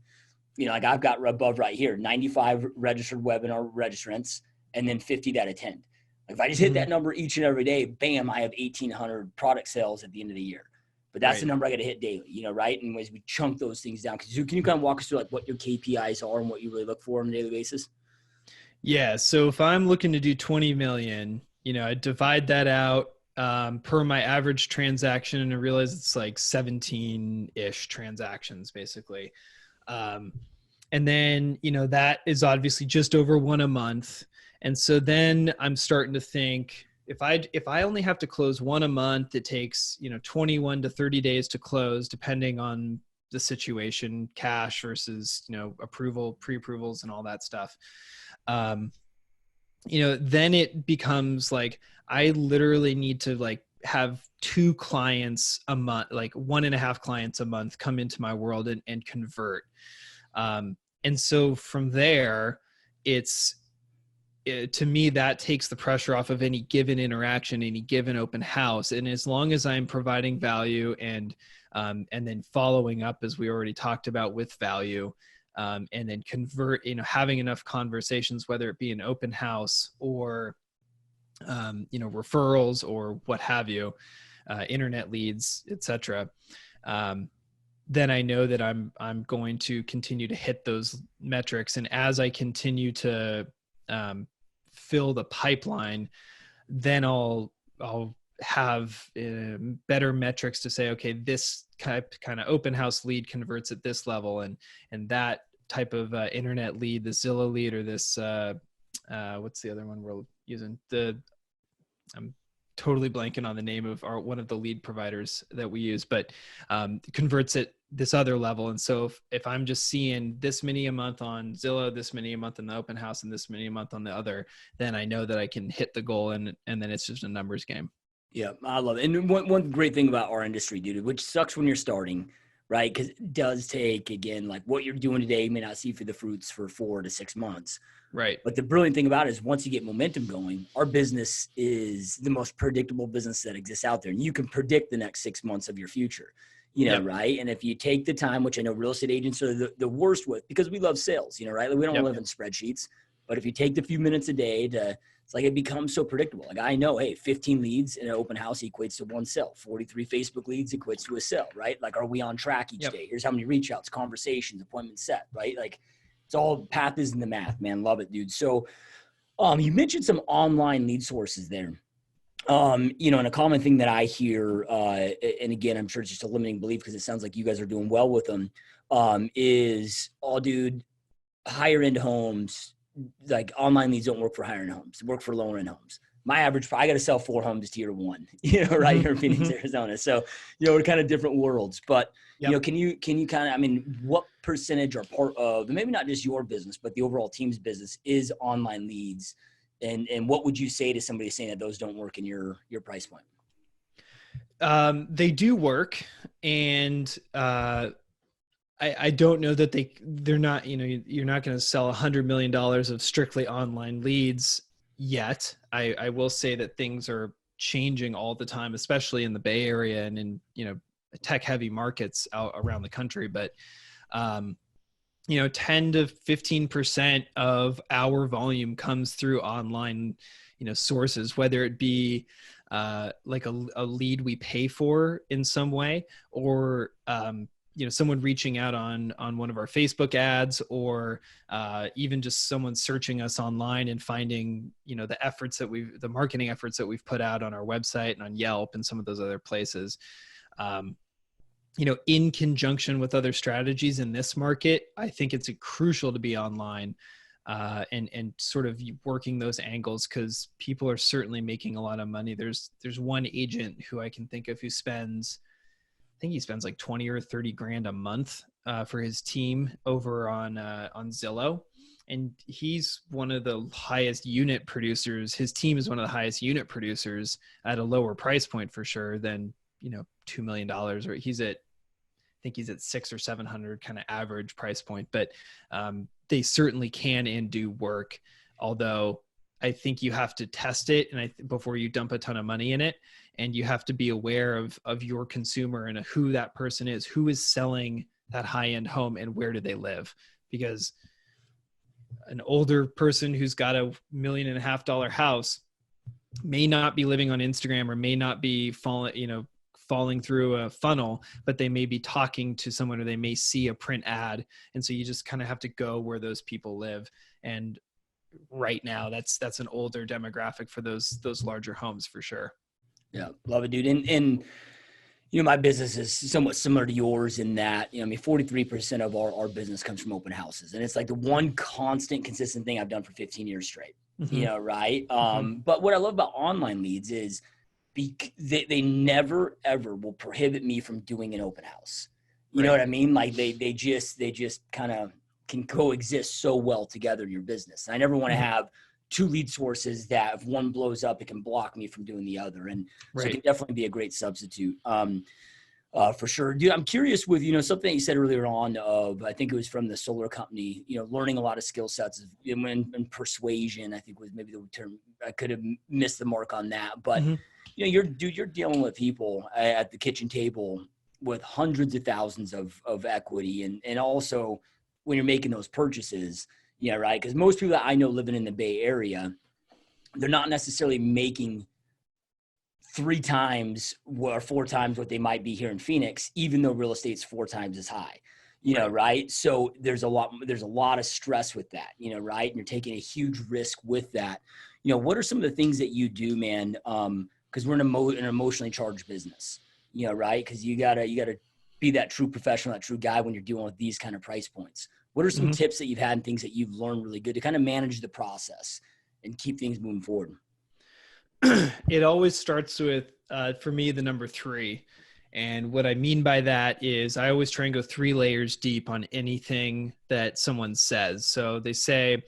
like I've got above right here, 95 registered webinar registrants and then 50 that attend. If I just hit that number each and every day, bam, I have 1,800 product sales at the end of the year. But that's the number I got to hit daily, right? And as we chunk those things down, can you kind of walk us through like what your KPIs are and what you really look for on a daily basis? Yeah. So if I'm looking to do 20 million, I divide that out per my average transaction, and I realize it's like 17-ish transactions basically. And then, that is obviously just over 1 a month. And so then I'm starting to think, if I only have to close 1 a month, it takes, 21 to 30 days to close, depending on the situation, cash versus, approval, pre-approvals and all that stuff. Then it becomes like, I literally need to like have 2 clients a month, like 1.5 clients a month come into my world and convert. And so from there, to me, that takes the pressure off of any given interaction, any given open house. And as long as I'm providing value and then following up, as we already talked about, with value, and then having enough conversations, whether it be an open house or, referrals or what have you, internet leads, etc. Then I know that I'm going to continue to hit those metrics. And as I continue to fill the pipeline, then I'll have better metrics to say, okay, this kind of open house lead converts at this level, and that type of internet lead, the Zillow lead, or this what's the other one we're using? I'm totally blanking on the name of one of the lead providers that we use, but converts at this other level. And so if I'm just seeing this many a month on Zillow, this many a month in the open house, and this many a month on the other, then I know that I can hit the goal, and then it's just a numbers game. Yeah, I love it. And one great thing about our industry, dude, which sucks when you're starting, right? Because it does take, again, like what you're doing today, you may not see for the fruits for 4 to 6 months. Right. But the brilliant thing about it is once you get momentum going, our business is the most predictable business that exists out there. And you can predict the next 6 months of your future, Yep. right? And if you take the time, which I know real estate agents are the worst with, because we love sales, right? Like we don't live in spreadsheets. But if you take the few minutes a day it's like it becomes so predictable. Like I know, hey, 15 leads in an open house equates to 1 sale. 43 Facebook leads equates to a sale, right? Like, are we on track each day? Here's how many reach outs, conversations, appointments set, right? Like it's all path is in the math, man. Love it, dude. So you mentioned some online lead sources there. And a common thing that I hear, and again, I'm sure it's just a limiting belief because it sounds like you guys are doing well with them, is, dude, higher end homes, like online leads don't work for higher end homes. They work for lower end homes. My average, I got to sell 4 homes tier 1, right here in Phoenix, Arizona. So, we're kind of different worlds, but can you kind of, what percentage or part of, maybe not just your business, but the overall team's business is online leads? And what would you say to somebody saying that those don't work in your price point? They do work. And, I don't know that they're not, you're not going to sell $100 million of strictly online leads yet. I will say that things are changing all the time, especially in the Bay Area and in, tech heavy markets out around the country. But, 10 to 15% of our volume comes through online, sources, whether it be like a lead we pay for in some way, or, someone reaching out on one of our Facebook ads, or even just someone searching us online and finding, the marketing efforts that we've put out on our website and on Yelp and some of those other places, in conjunction with other strategies in this market. I think it's crucial to be online and sort of working those angles, because people are certainly making a lot of money. There's one agent who I can think of who spends like 20 or 30 grand a month for his team over on Zillow. And he's one of the highest unit producers. His team is one of the highest unit producers at a lower price point for sure than, $2 million, or he's at 600 or 700 kind of average price point. But they certainly can and do work. Although I think you have to test it before you dump a ton of money in it. And you have to be aware of your consumer and who that person is, who is selling that high-end home and where do they live. Because an older person who's got $1.5 million house may not be living on Instagram, or may not be falling through a funnel, but they may be talking to someone, or they may see a print ad. And so you just kind of have to go where those people live. And right now that's an older demographic for those larger homes for sure. Yeah, love it, dude. And my business is somewhat similar to yours in that, 43% of our business comes from open houses. And it's like the one constant, consistent thing I've done for 15 years straight, right? But what I love about online leads is they never, ever will prohibit me from doing an open house. You know what I mean? Like they just kind of can coexist so well together in your business. And I never want to have two lead sources that if one blows up, it can block me from doing the other. And so it can definitely be a great substitute. For sure. Dude, I'm curious with, something you said earlier on of, I think it was from the solar company, learning a lot of skill sets and persuasion, I think was maybe the term. I could have missed the mark on that, but you're dealing with people at the kitchen table with hundreds of thousands of equity. And also when you're making those purchases, right. Cause most people that I know living in the Bay Area, they're not necessarily making 3 times or 4 times what they might be here in Phoenix, even though real estate's 4 times as high, right? So there's a lot of stress with that, right? And you're taking a huge risk with that. What are some of the things that you do, man? Cause we're in an emotionally charged business, right? Cause you gotta be that true professional, that true guy when you're dealing with these kind of price points. What are some tips that you've had and things that you've learned really good to kind of manage the process and keep things moving forward? It always starts with, for me, the number 3. And what I mean by that is I always try and go 3 layers deep on anything that someone says. So they say,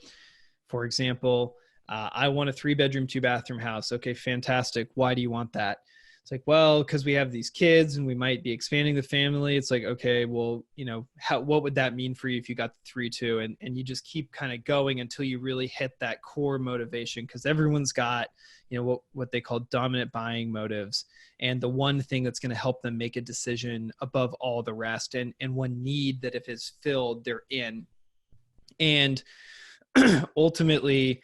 for example, I want a 3-bedroom, 2-bathroom house. Okay, fantastic. Why do you want that? It's like, well, because we have these kids and we might be expanding the family. It's like, okay, well, what would that mean for you if you got the 3-2? And you just keep kind of going until you really hit that core motivation, because everyone's got, what they call dominant buying motives, and the one thing that's going to help them make a decision above all the rest, and one need that if it's filled, they're in. And ultimately,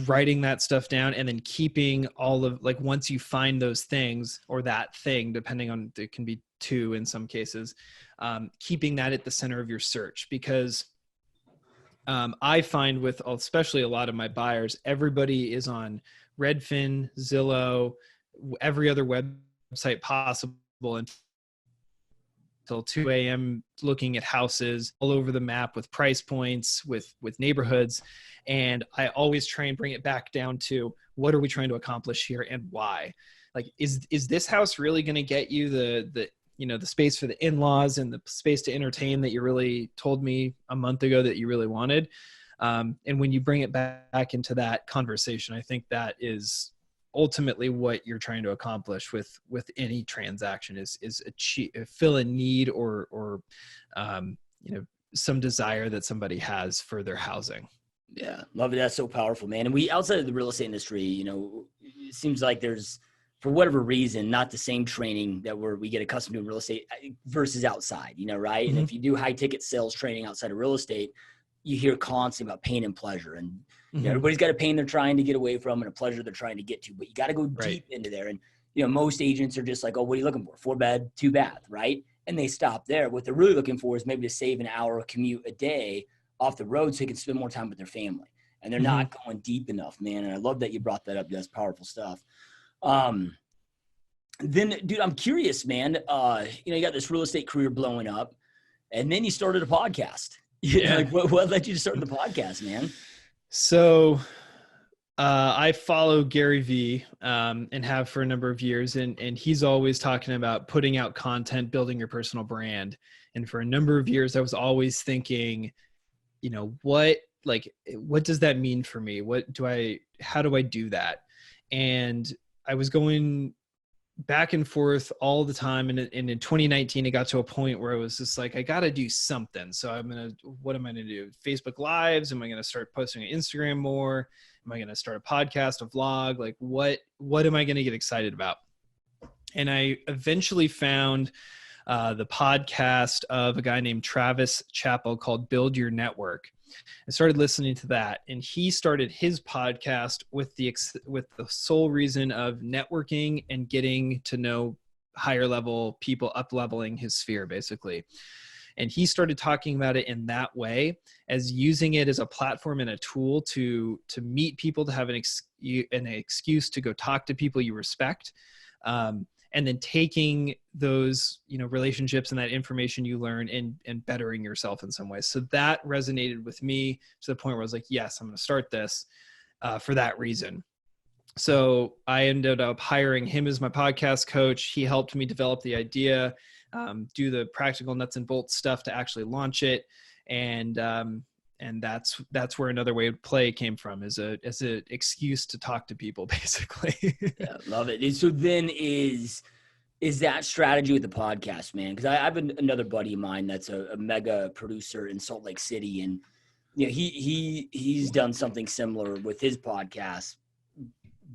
writing that stuff down and then keeping all of, like, once you find those things or that thing, depending on, it can be 2 in some cases, keeping that at the center of your search. Because I find with especially a lot of my buyers, everybody is on Redfin, Zillow, every other website possible until 2 a.m. looking at houses all over the map with price points, with neighborhoods. And I always try and bring it back down to, what are we trying to accomplish here and why? Like, is this house really going to get you the space for the in-laws and the space to entertain that you really told me a month ago that you really wanted? And when you bring it back into that conversation, I think that is ultimately what you're trying to accomplish with any transaction is fill a need or some desire that somebody has for their housing. Yeah, love it. That's so powerful, man. And we, outside of the real estate industry, it seems like there's, for whatever reason, not the same training that we get accustomed to in real estate versus outside, right? And if you do high ticket sales training outside of real estate, you hear constantly about pain and pleasure, and everybody's got a pain they're trying to get away from and a pleasure they're trying to get to, but you got to go deep into there. And, most agents are just like, oh, what are you looking for? 4-bed, 2-bath, right? And they stop there. What they're really looking for is maybe to save an hour commute a day off the road so they can spend more time with their family. And they're not going deep enough, man. And I love that you brought that up. That's powerful stuff. Then, dude, I'm curious, man. You got this real estate career blowing up, and then you started a podcast. Like, what led you to start the podcast, man? So I follow Gary Vee and have for a number of years, and he's always talking about putting out content, building your personal brand. And for a number of years, I was always thinking, what does that mean for me? How do I do that? And I was going back and forth all the time. And in 2019, it got to a point where I was just like, I got to do something. So what am I going to do? Facebook Lives? Am I going to start posting on Instagram more? Am I going to start a podcast, a vlog? Like, what am I going to get excited about? And I eventually found the podcast of a guy named Travis Chappell called Build Your Network. I started listening to that, and he started his podcast with the sole reason of networking and getting to know higher level people, up leveling his sphere, basically. And he started talking about it in that way, as using it as a platform and a tool to meet people, to have an excuse to go talk to people you respect. And then taking those, relationships and that information you learn and bettering yourself in some ways. So that resonated with me to the point where I was like, yes, I'm going to start this for that reason. So I ended up hiring him as my podcast coach. He helped me develop the idea. do the practical nuts and bolts stuff to actually launch it. And that's where Another Way to Play came from, as a excuse to talk to people, basically. Yeah, love it. And so then is that strategy with the podcast, man? Because I have another buddy of mine that's a mega producer in Salt Lake City, and he's done something similar with his podcast,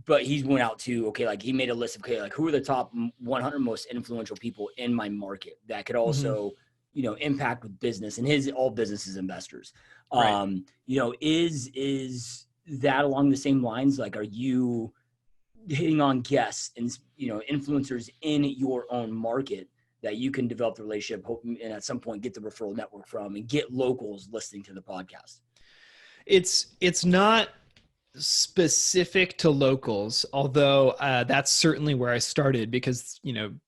but he's went out to, okay, like he made a list of, okay, like who are the top 100 most influential people in my market that could also, impact with business, and his all businesses investors. Right. Is that along the same lines? Like, are you hitting on guests and, influencers in your own market that you can develop the relationship, and at some point get the referral network from, and get locals listening to the podcast? It's not specific to locals, although that's certainly where I started, because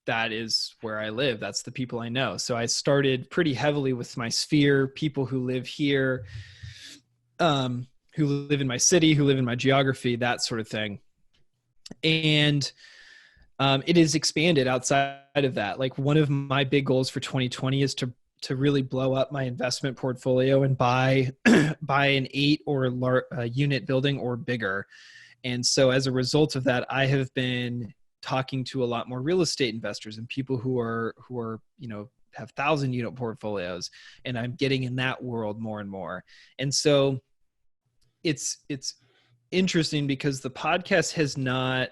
that is where I live. That's the people I know. So I started pretty heavily with my sphere, people who live here, who live in my city, who live in my geography, that sort of thing. And it is expanded outside of that. Like, one of my big goals for 2020 is to really blow up my investment portfolio and buy an 8 or unit building or bigger. And so as a result of that, I have been talking to a lot more real estate investors and people who are have 1,000 unit portfolios, and I'm getting in that world more and more. And so it's interesting because the podcast has not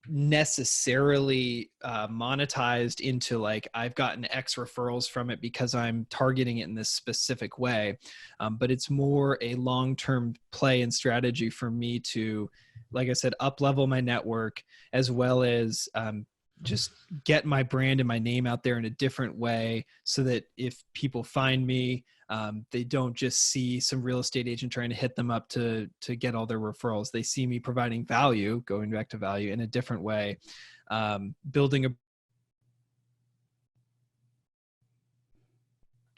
necessarily monetized into like, I've gotten X referrals from it because I'm targeting it in this specific way. But it's more a long-term play and strategy for me to, like I said, up level my network, as well as just get my brand and my name out there in a different way, so that if people find me, they don't just see some real estate agent trying to hit them up to get all their referrals. They see me providing value, going back to value, in a different way, building a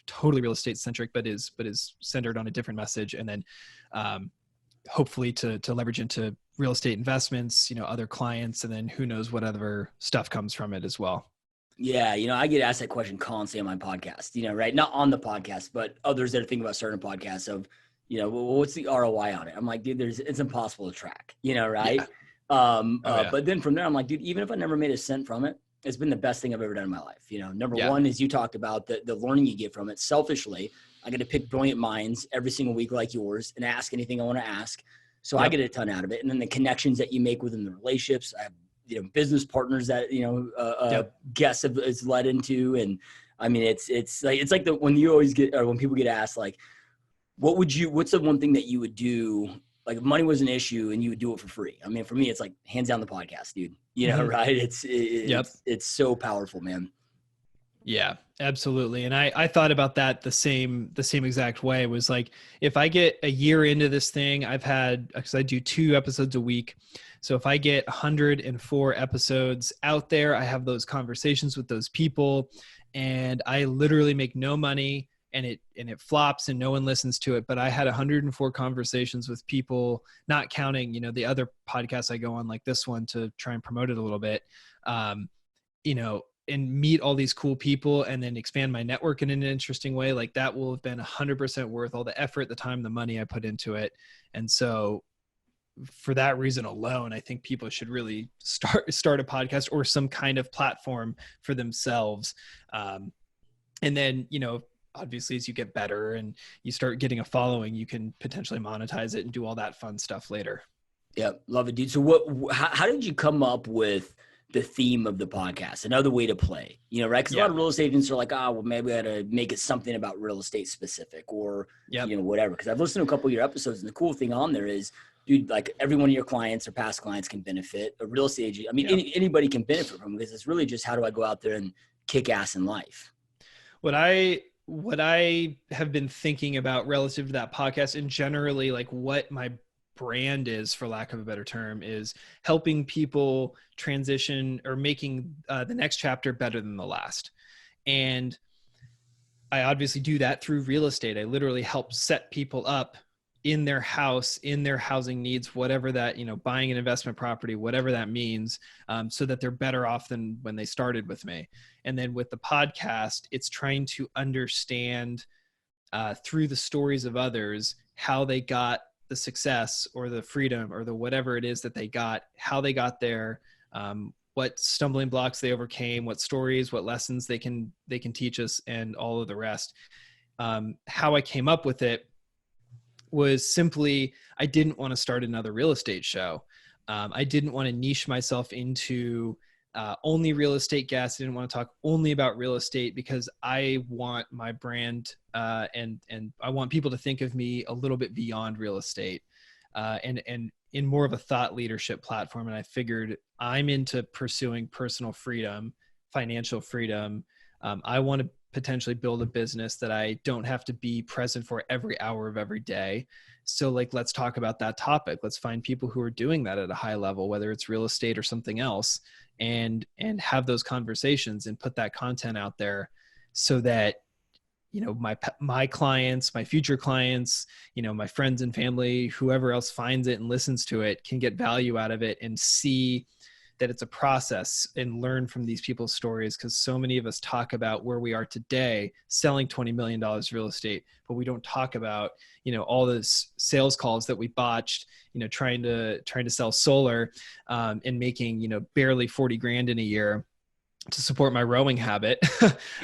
totally real estate centric, but is centered on a different message. And then hopefully to leverage into real estate investments, other clients, and then who knows what other stuff comes from it as well. Yeah, I get asked that question constantly on my podcast, right? Not on the podcast, but others that are thinking about starting a podcast of, well, what's the ROI on it? I'm like, dude, it's impossible to track, right? Yeah. But then from there, I'm like, dude, even if I never made a cent from it, it's been the best thing I've ever done in my life. Number one is, you talked about the learning you get from it. Selfishly, I get to pick brilliant minds every single week like yours and ask anything I want to ask. So I get a ton out of it. And then the connections that you make within the relationships, I have business partners that, guests is led into. And I mean, it's like when you always get, or when people get asked, like, what's the one thing that you would do? Like, if money was an issue and you would do it for free. I mean, for me, it's like hands down the podcast, dude, right? It's so powerful, man. Yeah, absolutely. And I thought about that the same exact way. It was like, if I get a year into this thing, because I do 2 episodes a week. So if I get 104 episodes out there, I have those conversations with those people, and I literally make no money, and it flops and no one listens to it. But I had 104 conversations with people, not counting, the other podcasts I go on, like this one, to try and promote it a little bit, and meet all these cool people, and then expand my network in an interesting way. Like, that will have been 100% worth all the effort, the time, the money I put into it. And so for that reason alone, I think people should really start a podcast or some kind of platform for themselves. And then, obviously, as you get better and you start getting a following, you can potentially monetize it and do all that fun stuff later. Yeah. Love it, dude. So how did you come up with the theme of the podcast, Another Way to Play, right? Because a lot of real estate agents are like, well, maybe I got to make it something about real estate specific, or, whatever. Because I've listened to a couple of your episodes, and the cool thing on there is, dude, like, every one of your clients or past clients can benefit. A real estate agent, I mean, anybody can benefit from it, because it's really just, how do I go out there and kick ass in life? What I have been thinking about relative to that podcast, and generally, like, what my brand is, for lack of a better term, is helping people transition, or making the next chapter better than the last. And I obviously do that through real estate. I literally help set people up in their house, in their housing needs, whatever that, buying an investment property, whatever that means, so that they're better off than when they started with me. And then with the podcast, it's trying to understand through the stories of others how they got the success or the freedom or the whatever it is that they got, how they got there, what stumbling blocks they overcame, what stories, what lessons they can teach us, and all of the rest. How I came up with it was simply, I didn't want to start another real estate show. I didn't want to niche myself into only real estate guests. I didn't want to talk only about real estate, because I want my brand and I want people to think of me a little bit beyond real estate and in more of a thought leadership platform. And I figured, I'm into pursuing personal freedom, financial freedom. I want to potentially build a business that I don't have to be present for every hour of every day. So let's talk about that topic. Let's find people who are doing that at a high level, whether it's real estate or something else, and have those conversations and put that content out there so that, my clients, my future clients, my friends and family, whoever else finds it and listens to it can get value out of it and see that it's a process and learn from these people's stories. Because so many of us talk about where we are today, selling $20 million real estate, but we don't talk about, all those sales calls that we botched, trying to sell solar and making, barely 40 grand in a year to support my rowing habit.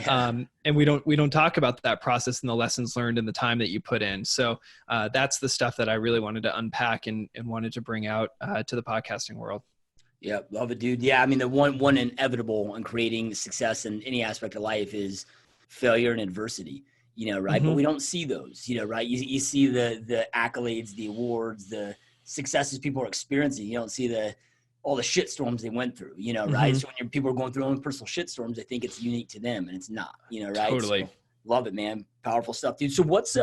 And we don't talk about that process and the lessons learned and the time that you put in. So that's the stuff that I really wanted to unpack and wanted to bring out to the podcasting world. Yeah, love it, dude. Yeah, I mean, the one inevitable in creating success in any aspect of life is failure and adversity, right? Mm-hmm. But we don't see those, right? You see the accolades, the awards, the successes people are experiencing. You don't see all the shit storms they went through, right? Mm-hmm. So when people are going through their own personal shit storms, they think it's unique to them, and it's not, right? Totally. So, love it, man. Powerful stuff, dude. So what's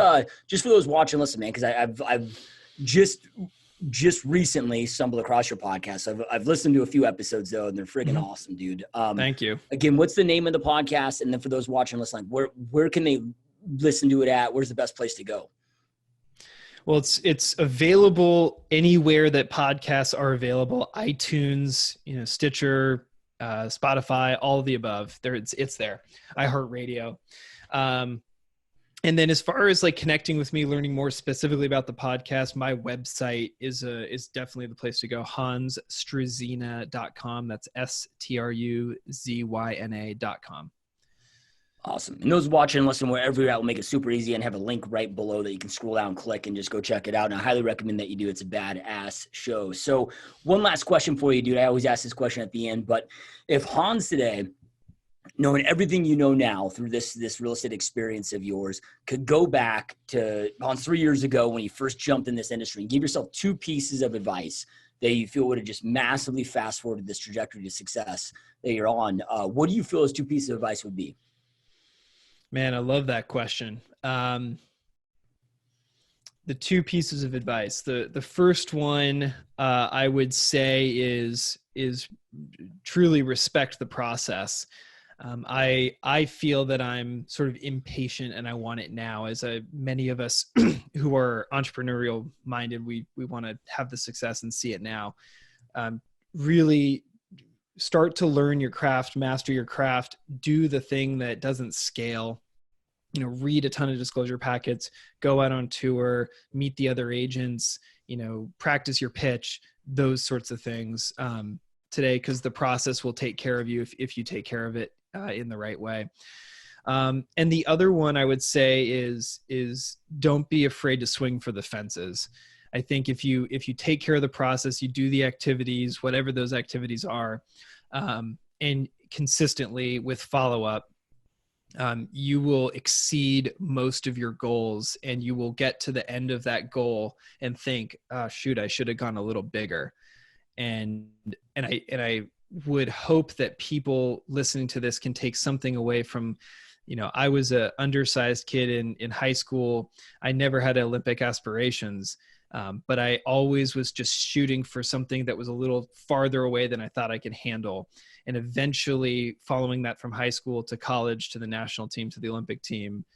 just for those watching, listen, man, because I've just recently stumbled across your podcast. I've listened to a few episodes though, and they're friggin' awesome, dude. Thank you. Again, what's the name of the podcast? And then for those watching, listening, where can they listen to it at? Where's the best place to go? Well, it's available anywhere that podcasts are available: iTunes, Stitcher, Spotify, all of the above. It's there. iHeartRadio. And then as far as connecting with me, learning more specifically about the podcast, my website is definitely the place to go. HANSstruzyna.com. That's STRUZYNA.com. Awesome. And those watching and listening wherever you're at, will make it super easy and have a link right below that you can scroll down, click, and just go check it out. And I highly recommend that you do. It's a badass show. So one last question for you, dude. I always ask this question at the end, but if Hans today, knowing everything you know now through this real estate experience of yours, could go back to Hans 3 years ago when you first jumped in this industry and give yourself 2 pieces of advice that you feel would have just massively fast forwarded this trajectory to success that you're on, what do you feel those 2 pieces of advice would be? Man, I love that question. The 2 pieces of advice. The first one I would say is truly respect the process. I feel that I'm sort of impatient and I want it now, as many of us who are entrepreneurial minded, we want to have the success and see it now. Really start to learn your craft, master your craft, do the thing that doesn't scale, read a ton of disclosure packets, go out on tour, meet the other agents, practice your pitch, those sorts of things today, because the process will take care of you if you take care of it in the right way. And the other one I would say is don't be afraid to swing for the fences. I think if you take care of the process, you do the activities, whatever those activities are, and consistently with follow-up, you will exceed most of your goals, and you will get to the end of that goal and think, oh, shoot, I should have gone a little bigger. And I would hope that people listening to this can take something away from, I was a undersized kid in high school. I never had Olympic aspirations. But I always was just shooting for something that was a little farther away than I thought I could handle. And eventually, following that from high school to college to the national team to the Olympic team,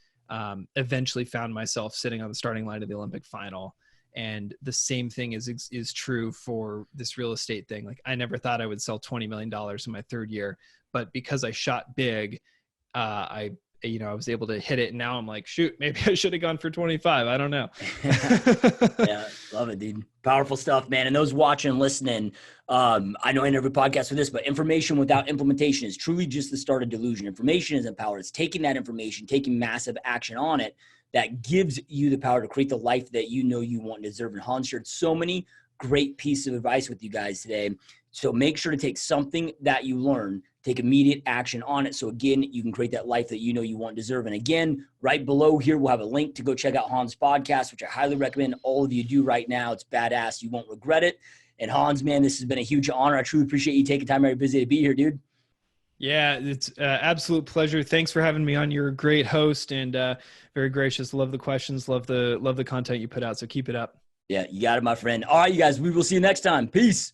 eventually found myself sitting on the starting line of the Olympic final. And the same thing is true for this real estate thing. Like I never thought I would sell $20 million in my third year, but because I shot big, I was able to hit it. And now I'm like, shoot, maybe I should have gone for 25. I don't know. Yeah, love it, dude. Powerful stuff, man. And those watching and listening, I know I never podcast for this, but information without implementation is truly just the start of delusion. Information isn't power. It's taking that information, taking massive action on it that gives you the power to create the life that you know you want and deserve. And Hans shared so many great pieces of advice with you guys today. So make sure to take something that you learn, take immediate action on it. So again, you can create that life that you know you want and deserve. And again, right below here, we'll have a link to go check out Hans' podcast, which I highly recommend all of you do right now. It's badass. You won't regret it. And Hans, man, this has been a huge honor. I truly appreciate you taking time out of your busy to be here, dude. Yeah, it's absolute pleasure. Thanks for having me on. You're a great host and very gracious. Love the questions. Love the content you put out. So keep it up. Yeah, you got it, my friend. All right, you guys, we will see you next time. Peace.